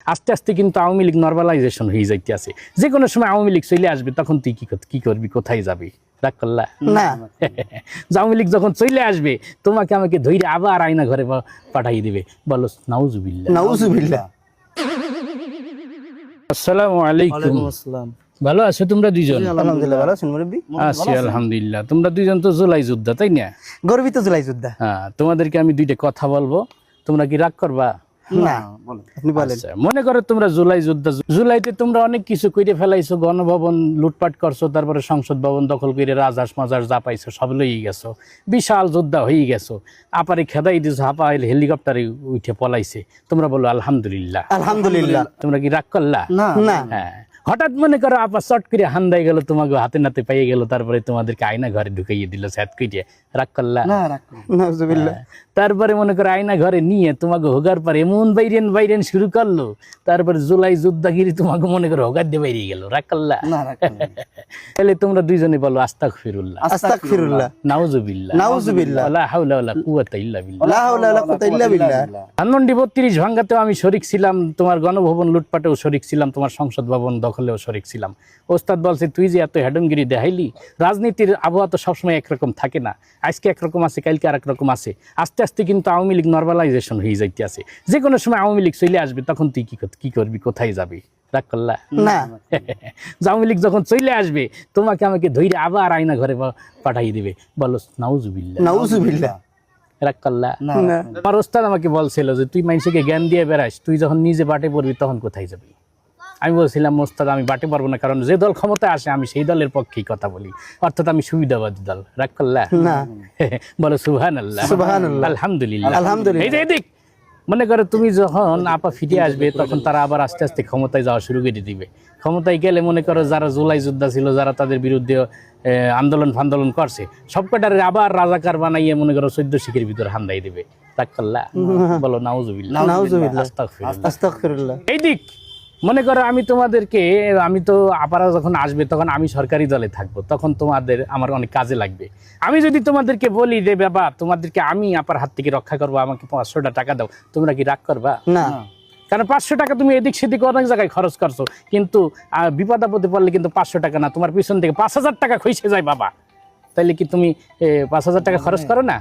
আস্তে আস্তে কিন্তু আওয়ামী লীগ নরমালাইজেশন হয়ে যাইতে আছে। যে কোনো সময় আওয়ামী লীগ চলে আসবে, তখন তুই কি করবি, কোথায় যাবি? রাগ করলা না আওয়ামী লীগ যখন চলে আসবে, তোমাকে আমাকে ধৈর্য আবার আয়না ঘরে পাঠাই দিবে। বলো নাউজুবিল্লাহ। নাউজুবিল্লাহ। আসসালামু আলাইকুম। আসসালাম। ভালো আছো তোমরা দুইজন? আলহামদুলিল্লাহ ভালো আছেন মুরব্বি? আছি আলহামদুলিল্লাহ। তোমরা দুইজন তো জুলাই যোদ্ধা, তাই না? গর্বিত জুলাই যোদ্ধা। হ্যাঁ, তোমাদেরকে আমি দুইটা কথা বলবো, তোমরা কি রাগ করবা? না আপনি বলেন। আচ্ছা, মনে করো তোমরা জুলাই যোদ্ধা। জুলাইতে তোমরা অনেক কিছু করে ফেলাইছো, গণভবন লুটপাট করছো, তারপরে সংসদ ভবন দখল করে রাজাস মাজার যা পাইছো সব লইয়ে গেছো, বিশাল যোদ্ধা হয়ে গেছো। আপারে খেদাই দিছো, আপা হেলিকপ্টারে উঠে পলাইছে। তোমরা বলো আলহামদুলিল্লাহ। আলহামদুলিল্লাহ। তোমরা কি রাগ করলা? না হ্যাঁ, হঠাৎ মনে করো আপা চট করে হান্দাই গেল, তোমাকে হাতে নাতে পাইয়ে গেল, তারপরে তোমাদেরকে আয়না ঘরে ঢুকাইয়ে দিল স্যাত কইটে। রাগ করলা? নাউজুবিল্লাহ। তারপরে মনে করো আয়না ঘরে নিয়ে তোমাকে হোগার পরে এমন বাইরেন শুরু করলো, তারপরে জুলাই যোদ্ধাগিরি তোমাকে মনে করো হোগার দিয়ে বাইরে গেল। রাগ করলা? তাহলে তোমরা দুইজনে বলো আস্তাগফিরুল্লাহ। আস্তাগফিরুল্লাহ। নাউজুবিল্লাহ। নাউজুবিল্লাহ। লা হাওলা ওয়ালা কুওয়াতা ইল্লা বিল্লাহ। লা হাওলা ওয়ালা কুওয়াতা ইল্লা বিল্লাহ। ধানমন্ডি 32 ভাঙ্গাতেও আমি শরিক ছিলাম, তোমার গণভবন লুটপাটেও শরিক ছিলাম, তোমার সংসদ ভবন দখলেও শরিক ছিলাম। ওস্তাদ বলছে তুই যে এত হেডমগিরি দেখাইলি, রাজনীতির আবহাওয়া তো সবসময় একরকম থাকে না, আজকে একরকম আছে, কালকে আরেক রকম আছে। আস্তে আস্তে কিন্তু আওয়ামী লীগ নরমালাইজেশন হয়ে যাইতে আছে। যে কোনো সময় আওয়ামী লীগ চলে আসবে, তখন তুই কি করবি, কোথায় যাবি? রাগ করলা? না আওয়ামী লীগ যখন চলে আসবে, তোমাকে আমাকে ধৈর্য আবার আয়না ঘরে পাঠাই দিবে। বলো নাউজুবিল্লাহ। নাউজুবিল্লাহ। রাগ করলা? না আমার ওস্তাদ আমাকে বলছিল যে তুই মানুষকে জ্ঞান দিয়ে বেড়াস, তুই যখন নিজে বাটে পড়বি তখন কোথায় যাবি? আমি বলছিলাম ওস্তাদ আমি বাটে পারবো না, কারণ যে দল ক্ষমতায় আসে আমি সেই দলের পক্ষেই কথা বলি, অর্থাৎ আমি সুবিধাবাদী দল। রাগ করলা? না বলো সুবহানাল্লাহ। সুবহানাল্লাহ। আলহামদুলিল্লাহ। আলহামদুলিল্লাহ। এই যে এদিক মনে করো তুমি যখন আপা ফিরে আসবে, তখন তারা আবার আস্তে আস্তে ক্ষমতায় যাওয়া শুরু করে দিবে। ক্ষমতায় গেলে মনে করো যারা জুলাই যোদ্ধা ছিল, যারা তাদের বিরুদ্ধে আন্দোলন ফান্দোলন করছে, সবকটারে আবার রাজাকার বানাইয়ে মনে করো 14 শিখের ভিতরে হান্দাই দিবে। রাগ করলা? বলো নাউজুবিল্লাহ। নাউজুবিল্লাহ। আস্তাগফিরুল্লাহ। আস্তাগফিরুল্লাহ। এই দিক মনে করো আমি তোমাদেরকে, আমি তো আপারা যখন আসবে তখন আমি সরকারি দলে থাকবো, তখন তোমাদের আমার অনেক কাজে লাগবে। আমি যদি তোমাদেরকে বলি যে বাবা তোমাদেরকে আমি আপার হাত থেকে রক্ষা করবো, আমাকে 500 টাকা দাও, তোমরা কি রাগ করবা? না কারণ 500 টাকা তুমি এদিক সেদিক অনেক জায়গায় খরচ করছো, কিন্তু বিপদ আপদে পড়লে কিন্তু 500 টাকা না, তোমার পিছন থেকে 5000 টাকা খইসে যায় বাবা। তাইলে কি তুমি 5000 টাকা খরচ করো না?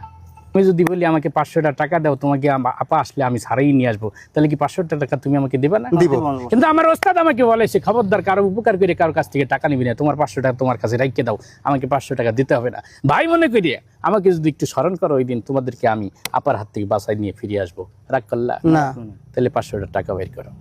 আমি যদি বলি আমাকে 500 টাকা দাও, তোমাকে আপা আসলে আমি ছাড়াই নিয়ে আসবো, তাহলে কি 500 টাকা তুমি আমাকে দেবে না? দিব। কিন্তু আমার ওস্তাদ আমাকে বলেছে খবরদার কারো উপকার করে কারোর কাছ থেকে টাকা নিবি না, তোমার 500 টাকা তোমার কাছে রাখিয়ে দাও, আমাকে 500 টাকা দিতে হবে না। ভাই মনে করি আমাকে যদি একটু স্মরণ করো, ওই দিন তোমাদেরকে আমি আপার হাত থেকে বাসায় নিয়ে ফিরে আসবো। রাগ করলা? না তাহলে 500 টাকা বের করো।